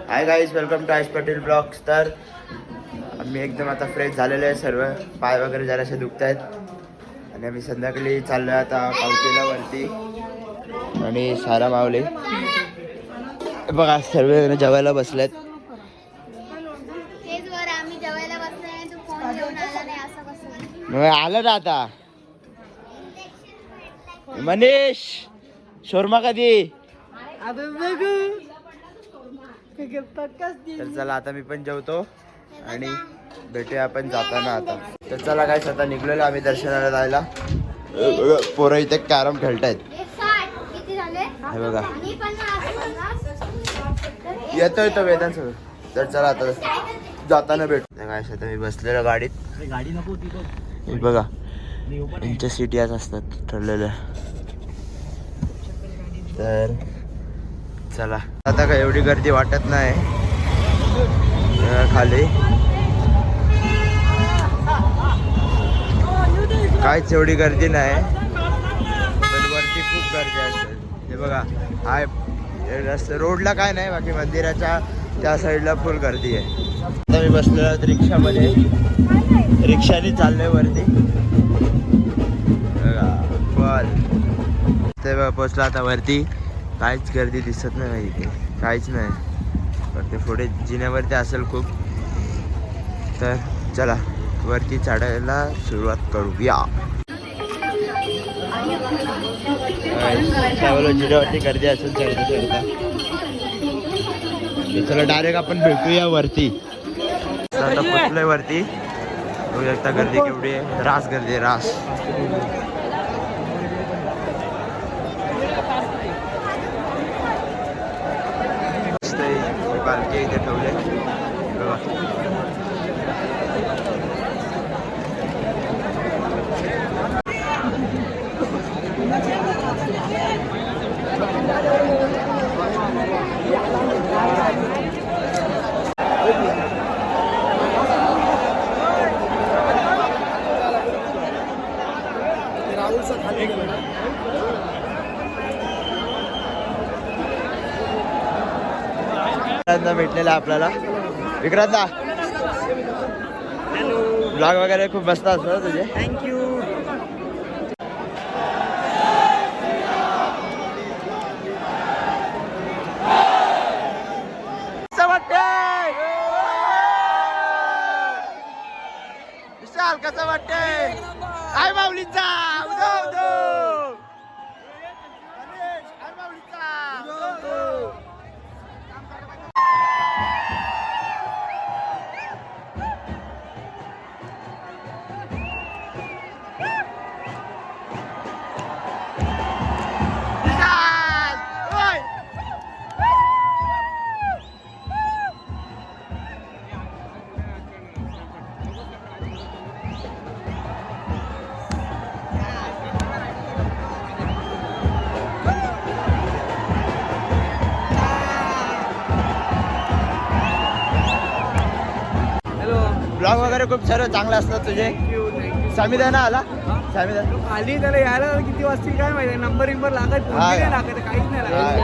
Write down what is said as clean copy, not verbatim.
High guys, welcome to Ayush Patil blogs. तर आम्ही एकदम आता फ्रेश झालेलो आहे. सर्व पाय वगैरे जरासे दुखत आहेत आणि आम्ही संध्याकाळी चाललो आहे आता पावतीला वरती. आणि सारा मावले बघा सर्व जेवायला बसलेत. मग आलं ना आता मनीष. शोरमा कधी? तर चला आता मी पण जेवतो आणि भेटूया आपण जाताना आता. तर चला काय आता निघलेलो आम्ही दर्शनाला जायला. पोरं इथे कॅरम खेळतायत हे बघा. येतोय तो वेदांत. तर चला आता जाताना भेटू. काय आता मी बसलेलो गाडीत. गाडी नको हे बघा यांच्या सिटी आज असतात ठरलेल्या. तर चला आता काय एवढी गर्दी वाटत नाही खाली. काहीच एवढी गर्दी नाही पण वरती खूप गर्दी असते. हे बघा हाय रस्ते रोडला काय नाही, बाकी मंदिराच्या त्या साईडला फुल गर्दी आहे. आता मी बसलेलो रिक्षामध्ये. रिक्षाने चाललोय वरती. ते पोचला आता वरती. काहीच गर्दी दिसत नाही इथे, काहीच नाही. पण ते पुढे जिन्यावरती असेल खूप. तर चला वरती चढायला सुरुवात करूया. जिन्यावरती गर्दी असेल चढता चढता. चला डायरेक्ट आपण भेटूया वरती. आता पोचलोय वरती. बघू शकता गर्दी केवढी आहे. रास गर्दी आहे, रास. पालखी इथे ठेवले बघा. भेटलेला आपल्याला विक्रांता. ब्लॉग वगैरे खूप मस्त असतो तुझे. थँक्यू. विशाल कसं वाटतंय? काय माऊलींचा ब्लॉग वगैरे खूप सर्व चांगले असतात तुझे. सामिदाना आला. सामिदान आली त्याला यायला किती वाजतील काय माहिती. नंबर लागत काहीच नाही लागत.